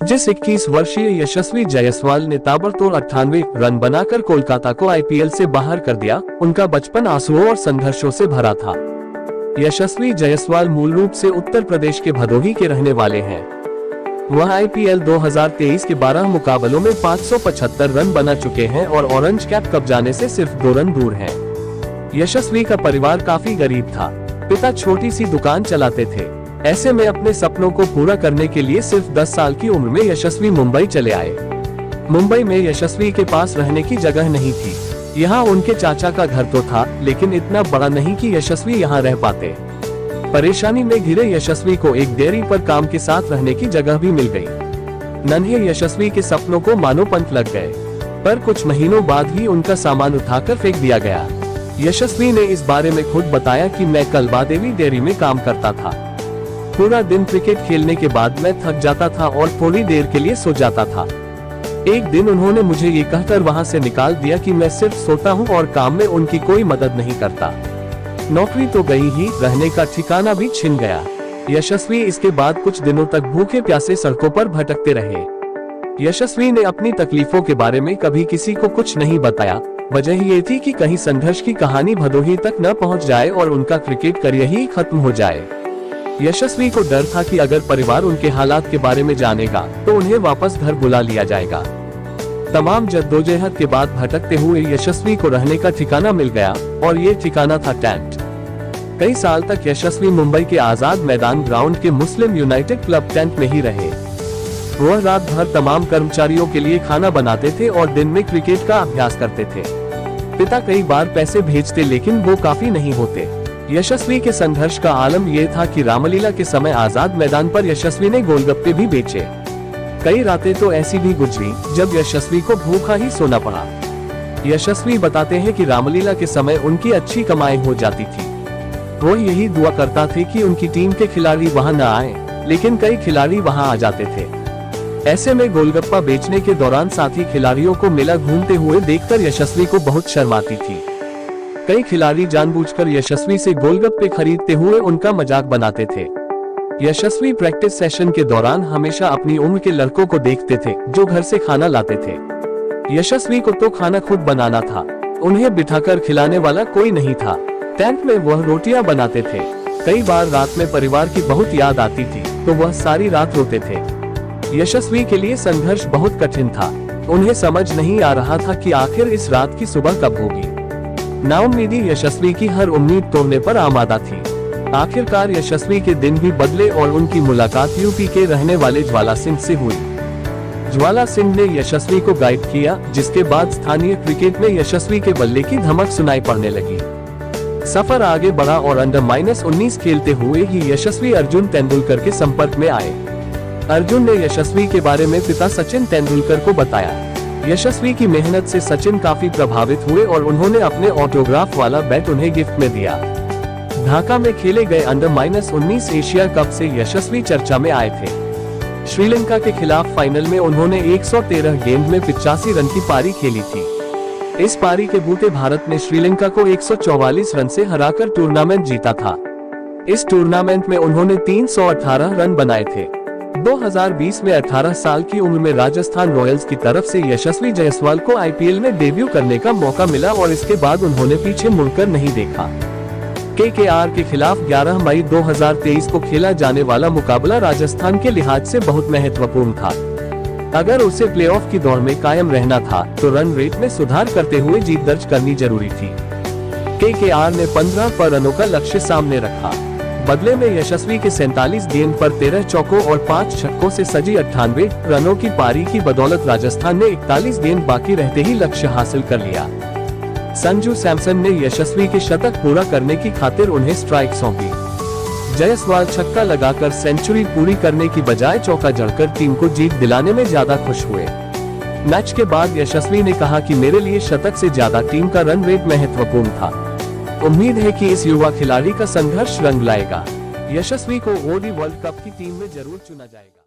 जिस 21 वर्षीय यशस्वी जायसवाल ने ताबड़तोड़ 98 रन बनाकर कोलकाता को आईपीएल से बाहर कर दिया, उनका बचपन आंसुओं और संघर्षों से भरा था। यशस्वी जायसवाल मूल रूप से उत्तर प्रदेश के भदोही के रहने वाले हैं। वह आईपीएल 2023 के 12 मुकाबलों में 575 रन बना चुके हैं और ऑरेंज कैप कप जाने से सिर्फ 2 रन दूर हैं। यशस्वी का परिवार काफी गरीब था। पिता छोटी सी दुकान चलाते थे। ऐसे में अपने सपनों को पूरा करने के लिए सिर्फ 10 साल की उम्र में यशस्वी मुंबई चले आए। मुंबई में यशस्वी के पास रहने की जगह नहीं थी। यहाँ उनके चाचा का घर तो था, लेकिन इतना बड़ा नहीं कि यशस्वी यहाँ रह पाते। परेशानी में घिरे यशस्वी को एक डेयरी पर काम के साथ रहने की जगह भी मिल गई। नन्हे यशस्वी के सपनों को मानो पंख लग गए, पर कुछ महीनों बाद ही उनका सामान उठाकर फेंक दिया गया। यशस्वी ने इस बारे में खुद बताया कि मैं कलबादेवी डेयरी में काम करता था। पूरा दिन क्रिकेट खेलने के बाद मैं थक जाता था और थोड़ी देर के लिए सो जाता था। एक दिन उन्होंने मुझे ये कहकर वहाँ से निकाल दिया कि मैं सिर्फ सोता हूँ और काम में उनकी कोई मदद नहीं करता। नौकरी तो गई ही, रहने का ठिकाना भी छिन गया। यशस्वी इसके बाद कुछ दिनों तक भूखे प्यासे सड़कों पर भटकते रहे। यशस्वी ने अपनी तकलीफों के बारे में कभी किसी को कुछ नहीं बताया। वजह ये थी कि कहीं संघर्ष की कहानी भदोही तक न पहुंच जाए और उनका क्रिकेट करियर ही खत्म हो जाए। यशस्वी को डर था कि अगर परिवार उनके हालात के बारे में जानेगा तो उन्हें वापस घर बुला लिया जाएगा। तमाम जद्दोजहद के बाद भटकते हुए यशस्वी को रहने का ठिकाना मिल गया और ये ठिकाना था टेंट। कई साल तक यशस्वी मुंबई के आजाद मैदान ग्राउंड के मुस्लिम यूनाइटेड क्लब टेंट में ही रहे। वह रात भर तमाम कर्मचारियों के लिए खाना बनाते थे और दिन में क्रिकेट का अभ्यास करते थे। पिता कई बार पैसे भेजते, लेकिन वो काफी नहीं होते। यशस्वी के संघर्ष का आलम यह था कि रामलीला के समय आजाद मैदान पर यशस्वी ने गोलगप्पे भी बेचे। कई रातें तो ऐसी भी गुजरी जब यशस्वी को भूखा ही सोना पड़ा। यशस्वी बताते हैं कि रामलीला के समय उनकी अच्छी कमाई हो जाती थी। वो यही दुआ करता थे कि उनकी टीम के खिलाड़ी वहां न आए, लेकिन कई खिलाड़ी वहां आ जाते थे। ऐसे में गोलगप्पा बेचने के दौरान साथी खिलाड़ियों को मेला घूमते हुए देखकर यशस्वी को बहुत शर्म आती थी। कई खिलाड़ी जानबूझकर यशस्वी से गोलगप्पे खरीदते हुए उनका मजाक बनाते थे। यशस्वी प्रैक्टिस सेशन के दौरान हमेशा अपनी उम्र के लड़कों को देखते थे जो घर से खाना लाते थे। यशस्वी को तो खाना खुद बनाना था, उन्हें बिठाकर खिलाने वाला कोई नहीं था। टेंट में वह रोटियां बनाते थे। कई बार रात में परिवार की बहुत याद आती थी तो वह सारी रात रोते थे। यशस्वी के लिए संघर्ष बहुत कठिन था। उन्हें समझ नहीं आ रहा था कि आखिर इस रात की सुबह कब होगी। नाउम्मीदी यशस्वी की हर उम्मीद तोड़ने पर आमादा थी। आखिरकार यशस्वी के दिन भी बदले और उनकी मुलाकात यूपी के रहने वाले ज्वाला सिंह से हुई। ज्वाला सिंह ने यशस्वी को गाइड किया, जिसके बाद स्थानीय क्रिकेट में यशस्वी के बल्ले की धमक सुनाई पड़ने लगी। सफर आगे बढ़ा और अंडर -19 खेलते हुए ही यशस्वी अर्जुन तेंदुलकर के संपर्क में आए। अर्जुन ने यशस्वी के बारे में पिता सचिन तेंदुलकर को बताया। यशस्वी की मेहनत से सचिन काफी प्रभावित हुए और उन्होंने अपने ऑटोग्राफ वाला बैट उन्हें गिफ्ट में दिया। ढाका में खेले गए अंडर -19 एशिया कप से यशस्वी चर्चा में आए थे। श्रीलंका के खिलाफ फाइनल में उन्होंने 113 गेंद में 85 रन की पारी खेली थी। इस पारी के बूते भारत ने श्रीलंका को 144 रन से हराकर टूर्नामेंट जीता था। इस टूर्नामेंट में उन्होंने 318 रन बनाए थे। 2020 में 18 साल की उम्र में राजस्थान रॉयल्स की तरफ से यशस्वी जायसवाल को आईपीएल में डेब्यू करने का मौका मिला और इसके बाद उन्होंने पीछे मुड़कर नहीं देखा। केकेआर के खिलाफ 11 मई 2023 को खेला जाने वाला मुकाबला राजस्थान के लिहाज से बहुत महत्वपूर्ण था। अगर उसे प्लेऑफ की दौड़ में कायम रहना था तो रन रेट में सुधार करते हुए जीत दर्ज करनी जरूरी थी। केकेआर ने 15 पर रनों का लक्ष्य सामने रखा। बदले में यशस्वी के 47 गेंद पर 13 चौकों और 5 छक्कों से सजी 98 रनों की पारी की बदौलत राजस्थान ने 41 गेंद बाकी रहते ही लक्ष्य हासिल कर लिया। संजू सैमसन ने यशस्वी के शतक पूरा करने की खातिर उन्हें स्ट्राइक सौंपी। जायसवाल छक्का लगाकर सेंचुरी पूरी करने की बजाय चौका जड़कर टीम को जीत दिलाने में ज्यादा खुश हुए। मैच के बाद यशस्वी ने कहा कि मेरे लिए शतक से ज्यादा टीम का रन रेट महत्वपूर्ण था। उम्मीद है कि इस युवा खिलाड़ी का संघर्ष रंग लाएगा। यशस्वी को ओडी वर्ल्ड कप की टीम में जरूर चुना जाएगा।